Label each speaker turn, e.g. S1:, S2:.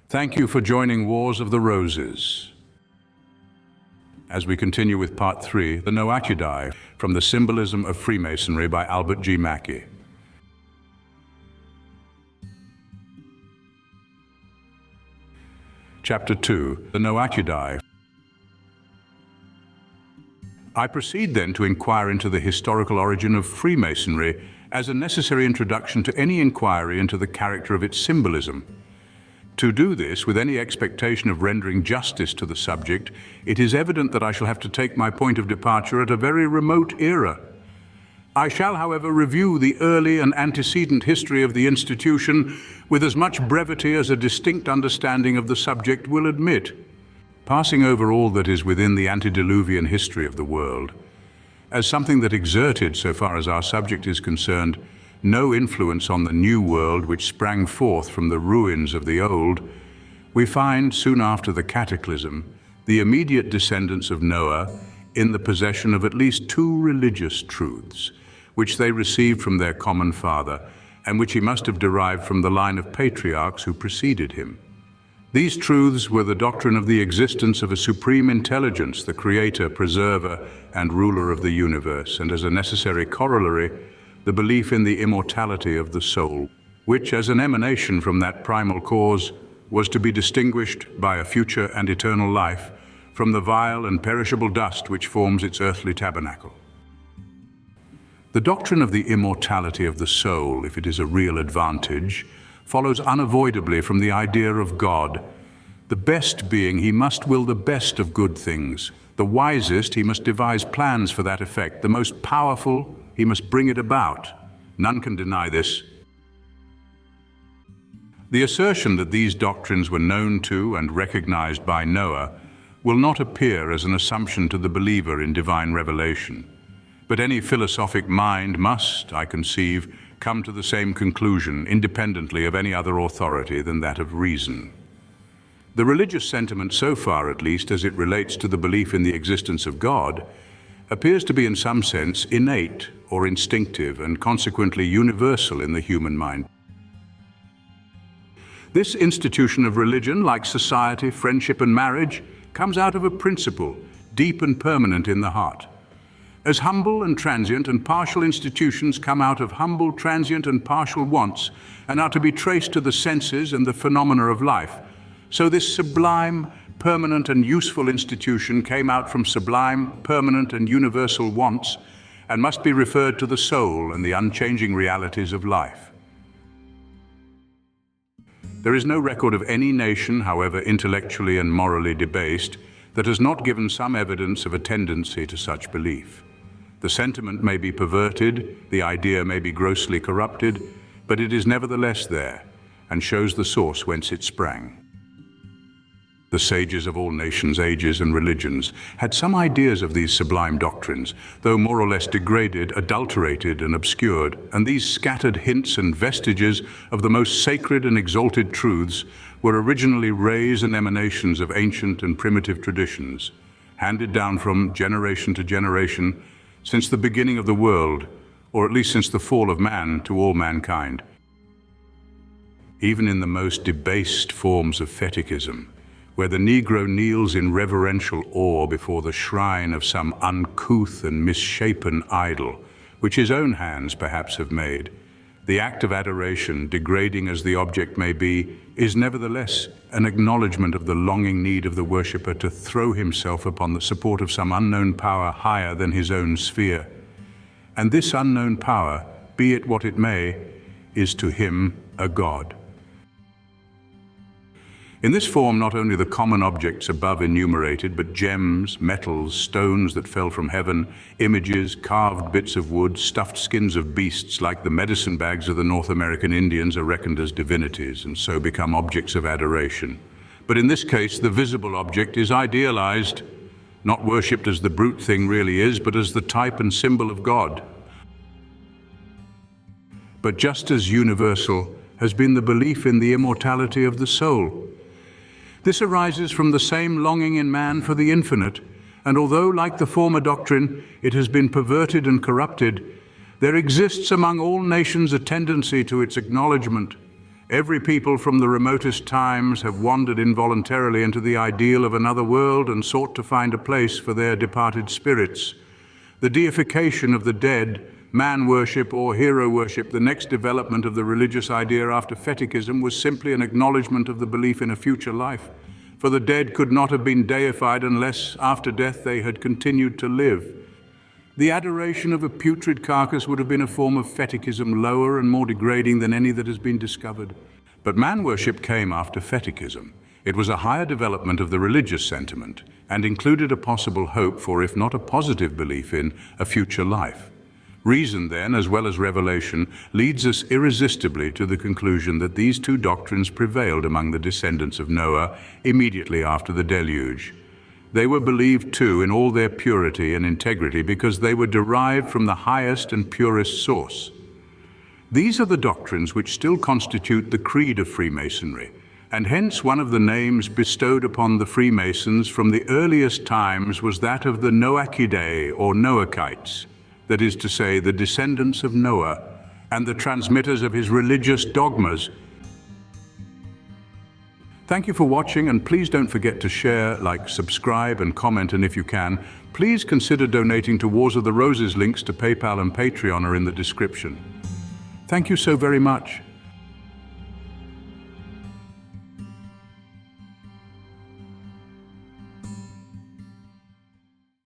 S1: Thank you for joining Wars of the Roses. As we continue with Part 3, the Noachidae, from the Symbolism of Freemasonry by Albert G. Mackey. Chapter 2, the Noachidae. I proceed then to inquire into the historical origin of Freemasonry as a necessary introduction to any inquiry into the character of its symbolism. To do this with any expectation of rendering justice to the subject, it is evident that I shall have to take my point of departure at a very remote era. I shall, however, review the early and antecedent history of the institution with as much brevity as a distinct understanding of the subject will admit, passing over all that is within the antediluvian history of the world. As something that exerted, so far as our subject is concerned, no influence on the new world which sprang forth from the ruins of the old, we find, soon after the cataclysm, the immediate descendants of Noah in the possession of at least two religious truths, which they received from their common father, and which he must have derived from the line of patriarchs who preceded him. These truths were the doctrine of the existence of a supreme intelligence, the creator, preserver, and ruler of the universe, and as a necessary corollary, the belief in the immortality of the soul, which, as an emanation from that primal cause, was to be distinguished by a future and eternal life from the vile and perishable dust which forms its earthly tabernacle. The doctrine of the immortality of the soul, if it is a real advantage, follows unavoidably from the idea of God. The best being, he must will the best of good things. The wisest, he must devise plans for that effect. The most powerful, he must bring it about. None can deny this. The assertion that these doctrines were known to and recognized by Noah will not appear as an assumption to the believer in divine revelation. But any philosophic mind must, I conceive, come to the same conclusion independently of any other authority than that of reason. The religious sentiment, so far at least as it relates to the belief in the existence of God, appears to be in some sense innate or instinctive and consequently universal in the human mind. This institution of religion, like society, friendship, and marriage, comes out of a principle deep and permanent in the heart. As humble and transient and partial institutions come out of humble, transient, and partial wants and are to be traced to the senses and the phenomena of life, so this sublime, permanent, and useful institution came out from sublime, permanent, and universal wants and must be referred to the soul and the unchanging realities of life. There is no record of any nation, however intellectually and morally debased, that has not given some evidence of a tendency to such belief. The sentiment may be perverted, the idea may be grossly corrupted, but it is nevertheless there and shows the source whence it sprang. The sages of all nations, ages, and religions had some ideas of these sublime doctrines, though more or less degraded, adulterated, and obscured, and these scattered hints and vestiges of the most sacred and exalted truths were originally rays and emanations of ancient and primitive traditions, handed down from generation to generation since the beginning of the world, or at least since the fall of man to all mankind. Even in the most debased forms of Fetichism, where the Negro kneels in reverential awe before the shrine of some uncouth and misshapen idol, which his own hands perhaps have made, the act of adoration, degrading as the object may be, is nevertheless an acknowledgement of the longing need of the worshipper to throw himself upon the support of some unknown power higher than his own sphere. And this unknown power, be it what it may, is to him a god. In this form, not only the common objects above enumerated, but gems, metals, stones that fell from heaven, images, carved bits of wood, stuffed skins of beasts like the medicine bags of the North American Indians are reckoned as divinities and so become objects of adoration. But in this case, the visible object is idealized, not worshipped as the brute thing really is, but as the type and symbol of God. But just as universal has been the belief in the immortality of the soul. This arises from the same longing in man for the infinite, and although, like the former doctrine, it has been perverted and corrupted, there exists among all nations a tendency to its acknowledgement, Every people from the remotest times have wandered involuntarily into the ideal of another world and sought to find a place for their departed spirits. The deification of the dead, man worship or hero worship, the next development of the religious idea after Fetichism, was simply an acknowledgement of the belief in a future life. For the dead could not have been deified unless, after death, they had continued to live. The adoration of a putrid carcass would have been a form of Fetichism, lower and more degrading than any that has been discovered. But man worship came after Fetichism. It was a higher development of the religious sentiment and included a possible hope for, if not a positive belief in, a future life. Reason then, as well as revelation, leads us irresistibly to the conclusion that these two doctrines prevailed among the descendants of Noah immediately after the deluge. They were believed too in all their purity and integrity because they were derived from the highest and purest source. These are the doctrines which still constitute the creed of Freemasonry, and hence one of the names bestowed upon the Freemasons from the earliest times was that of the Noachidae or Noachites, that is to say, the descendants of Noah and the transmitters of his religious dogmas. Thank you for watching, and please don't forget to share, like, subscribe and comment, and if you can, please consider donating to Wars of the Roses. Links to PayPal and Patreon are in the description. Thank you so very much.